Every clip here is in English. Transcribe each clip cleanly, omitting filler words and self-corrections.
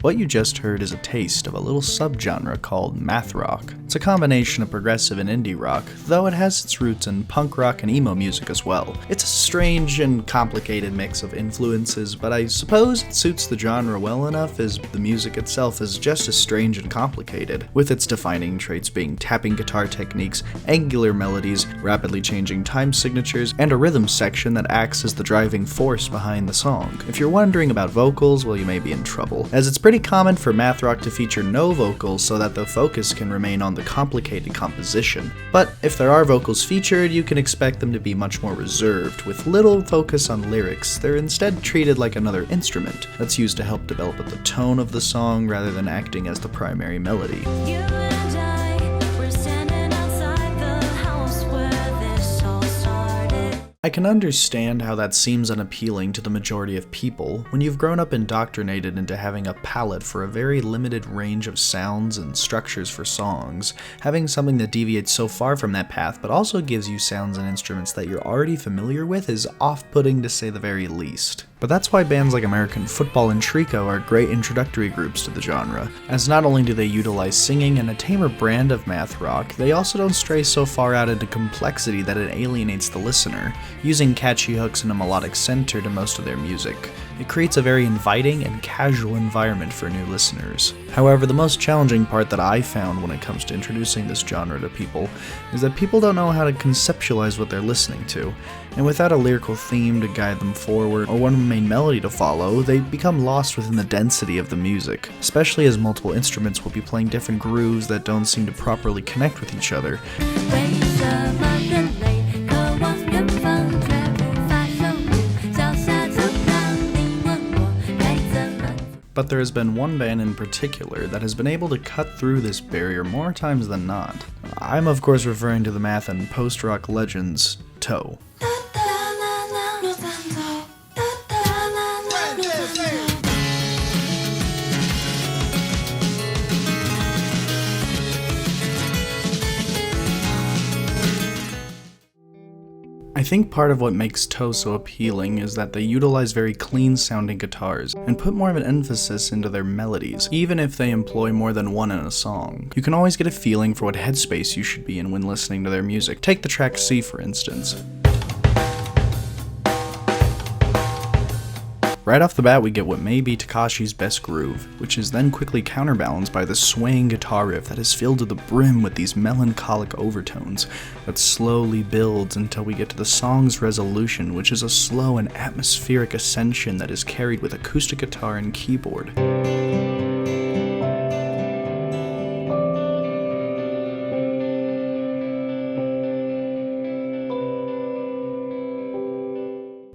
What you just heard is a taste of a little subgenre called math rock. It's a combination of progressive and indie rock, though it has its roots in punk rock and emo music as well. It's a strange and complicated mix of influences, but I suppose it suits the genre well enough as the music itself is just as strange and complicated, with its defining traits being tapping guitar techniques, angular melodies, rapidly changing time signatures, and a rhythm section that acts as the driving force behind the song. If you're wondering about vocals, well, you may be in trouble, as it's pretty common for math rock to feature no vocals so that the focus can remain on the complicated composition. But if there are vocals featured, you can expect them to be much more reserved, with little focus on lyrics. They're instead treated like another instrument that's used to help develop the tone of the song rather than acting as the primary melody. I can understand how that seems unappealing to the majority of people when you've grown up indoctrinated into having a palette for a very limited range of sounds and structures for songs. Having something that deviates so far from that path but also gives you sounds and instruments that you're already familiar with is off-putting to say the very least. But that's why bands like American Football and Tricot are great introductory groups to the genre, as not only do they utilize singing and a tamer brand of math rock, they also don't stray so far out into complexity that it alienates the listener, using catchy hooks and a melodic center to most of their music. It creates a very inviting and casual environment for new listeners. However, the most challenging part that I found when it comes to introducing this genre to people is that people don't know how to conceptualize what they're listening to, and without a lyrical theme to guide them forward or one main melody to follow, they become lost within the density of the music, especially as multiple instruments will be playing different grooves that don't seem to properly connect with each other. But there has been one band in particular that has been able to cut through this barrier more times than not. I'm of course referring to the math and post-rock legends, Toe. I think part of what makes Toe so appealing is that they utilize very clean sounding guitars and put more of an emphasis into their melodies, even if they employ more than one in a song. You can always get a feeling for what headspace you should be in when listening to their music. Take the track C for instance. Right off the bat we get what may be Takashi's best groove, which is then quickly counterbalanced by the swaying guitar riff that is filled to the brim with these melancholic overtones that slowly builds until we get to the song's resolution, which is a slow and atmospheric ascension that is carried with acoustic guitar and keyboard.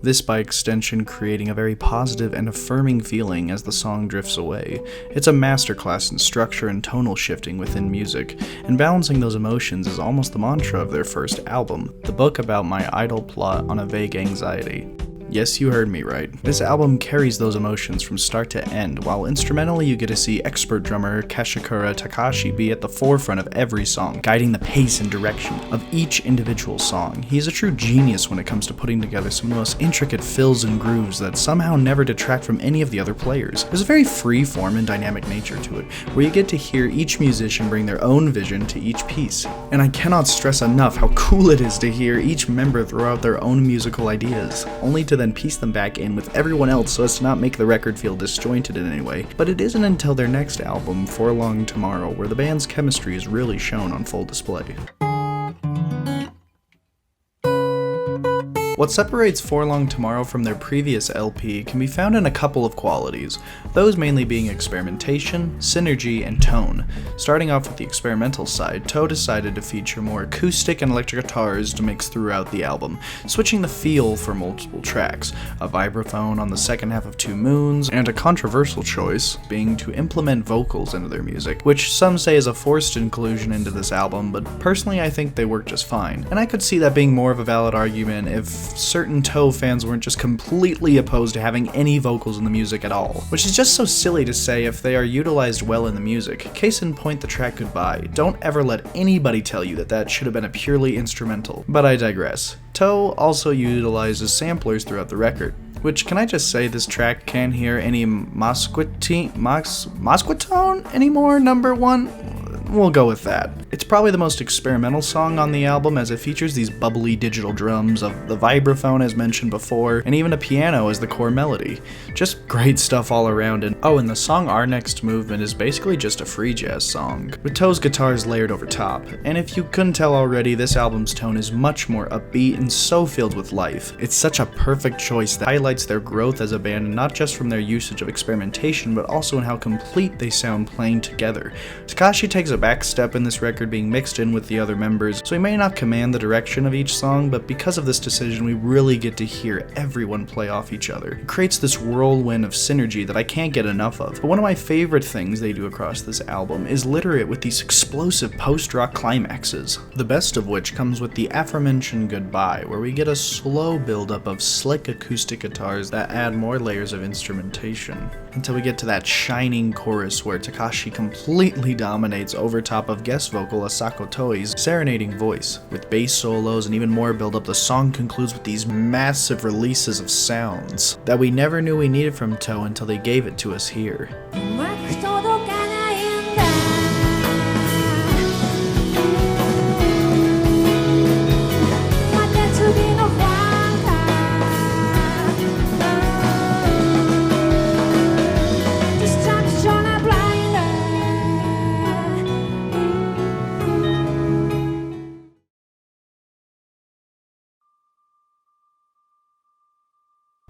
This by extension creating a very positive and affirming feeling as the song drifts away. It's a masterclass in structure and tonal shifting within music, and balancing those emotions is almost the mantra of their first album, the book about my idle plot on a vague anxiety. Yes, you heard me right. This album carries those emotions from start to end, while instrumentally you get to see expert drummer Kashikura Takashi be at the forefront of every song, guiding the pace and direction of each individual song. He's a true genius when it comes to putting together some of the most intricate fills and grooves that somehow never detract from any of the other players. There's a very free form and dynamic nature to it, where you get to hear each musician bring their own vision to each piece. And I cannot stress enough how cool it is to hear each member throw out their own musical ideas, only to then piece them back in with everyone else so as to not make the record feel disjointed in any way. But it isn't until their next album, For Long Tomorrow, where the band's chemistry is really shown on full display. What separates For Long Tomorrow from their previous LP can be found in a couple of qualities, those mainly being experimentation, synergy, and tone. Starting off with the experimental side, Toe decided to feature more acoustic and electric guitars to mix throughout the album, switching the feel for multiple tracks, a vibraphone on the second half of Two Moons, and a controversial choice being to implement vocals into their music, which some say is a forced inclusion into this album, but personally I think they work just fine. And I could see that being more of a valid argument if certain Toe fans weren't just completely opposed to having any vocals in the music at all, which is just so silly to say if they are utilized well in the music. Case in point, the track Goodbye. Don't ever let anybody tell you that that should have been a purely instrumental, but I digress. Toe also utilizes samplers throughout the record, Which, can I just say, this track can't hear any Mosquitone anymore, number 1? We'll go with that. It's probably the most experimental song on the album, as it features these bubbly digital drums, of the vibraphone as mentioned before, and even a piano as the core melody. Just great stuff all around. And oh, and the song Our Next Movement is basically just a free jazz song, with Toe's guitars layered over top. And if you couldn't tell already, this album's tone is much more upbeat and so filled with life. It's such a perfect choice that highlights their growth as a band, not just from their usage of experimentation, but also in how complete they sound playing together. Takashi takes a back step in this record, being mixed in with the other members, so he may not command the direction of each song, but because of this decision, we really get to hear everyone play off each other. It creates this whirlwind of synergy that I can't get enough of. But one of my favorite things they do across this album is litter it with these explosive post-rock climaxes, the best of which comes with the aforementioned Goodbye, where we get a slow buildup of slick acoustic guitars that add more layers of instrumentation, until we get to that shining chorus where Takashi completely dominates over top of guest vocal Asako Toi's serenading voice. With bass solos and even more build-up, the song concludes with these massive releases of sounds that we never knew we needed from Toe until they gave it to us here.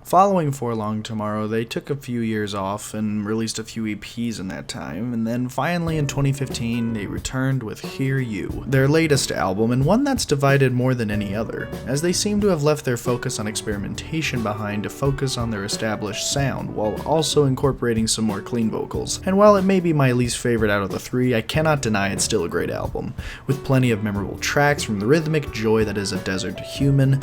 Following For Long Tomorrow, they took a few years off and released a few EPs in that time, and then finally in 2015 they returned with Hear You, their latest album, and one that's divided more than any other, as they seem to have left their focus on experimentation behind to focus on their established sound, while also incorporating some more clean vocals. And while it may be my least favorite out of the three, I cannot deny it's still a great album, with plenty of memorable tracks, from the rhythmic joy that is A Desert Human,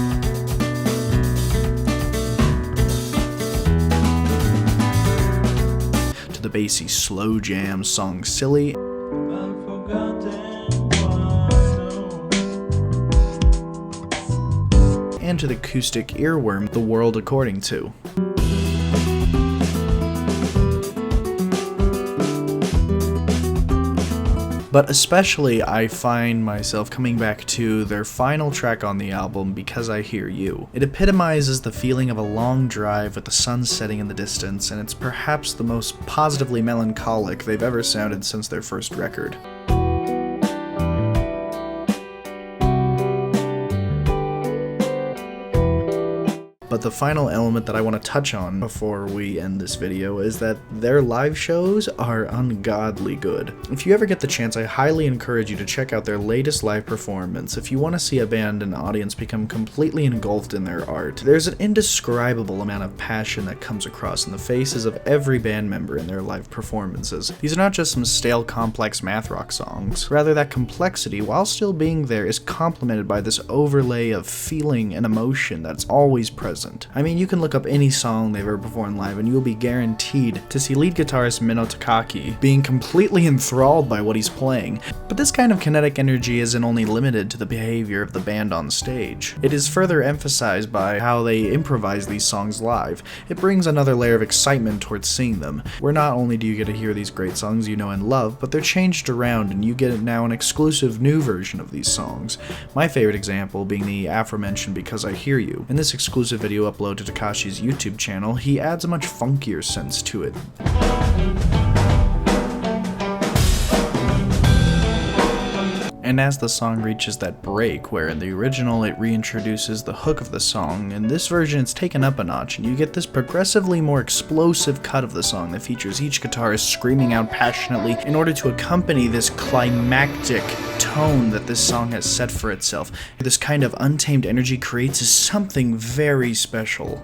the bassy slow jam song Silly, and to the acoustic earworm The World According To. But especially I find myself coming back to their final track on the album, Because I Hear You. It epitomizes the feeling of a long drive with the sun setting in the distance, and it's perhaps the most positively melancholic they've ever sounded since their first record. But the final element that I want to touch on before we end this video is that their live shows are ungodly good. If you ever get the chance, I highly encourage you to check out their latest live performance if you want to see a band and audience become completely engulfed in their art. There's an indescribable amount of passion that comes across in the faces of every band member in their live performances. These are not just some stale, complex math rock songs. Rather, that complexity, while still being there, is complemented by this overlay of feeling and emotion that's always present. I mean, you can look up any song they've ever performed live and you'll be guaranteed to see lead guitarist Mino Takaki being completely enthralled by what he's playing. But this kind of kinetic energy isn't only limited to the behavior of the band on stage. It is further emphasized by how they improvise these songs live. It brings another layer of excitement towards seeing them, where not only do you get to hear these great songs you know and love, but they're changed around and you get now an exclusive new version of these songs. My favorite example being the aforementioned Because I Hear You. In this exclusive video upload to Takashi's YouTube channel, he adds a much funkier sense to it. And as the song reaches that break, where in the original it reintroduces the hook of the song, in this version it's taken up a notch, and you get this progressively more explosive cut of the song that features each guitarist screaming out passionately in order to accompany this climactic tone that this song has set for itself. This kind of untamed energy creates something very special.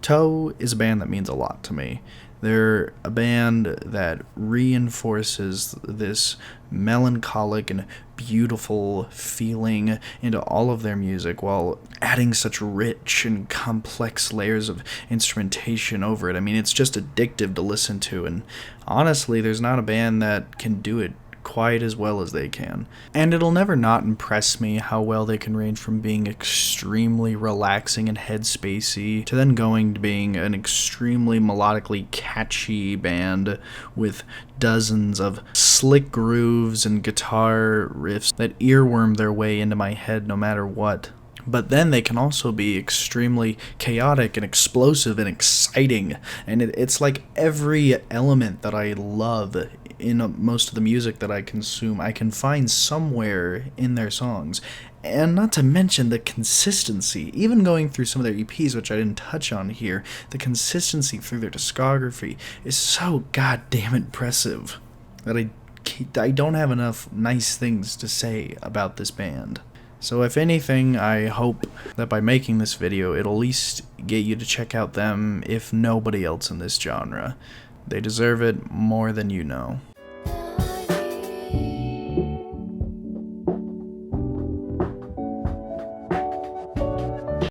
Toe is a band that means a lot to me. They're a band that reinforces this melancholic and beautiful feeling into all of their music while adding such rich and complex layers of instrumentation over it. I mean, it's just addictive to listen to, and honestly, there's not a band that can do it quite as well as they can. And it'll never not impress me how well they can range from being extremely relaxing and headspacey to then going to being an extremely melodically catchy band with dozens of slick grooves and guitar riffs that earworm their way into my head no matter what. But then they can also be extremely chaotic and explosive and exciting, and it's like every element that I love in most of the music that I consume, I can find somewhere in their songs. And not to mention the consistency, even going through some of their EPs, which I didn't touch on here, the consistency through their discography is so goddamn impressive that I don't have enough nice things to say about this band. So if anything, I hope that by making this video, it'll at least get you to check out them, if nobody else in this genre. They deserve it more than you know.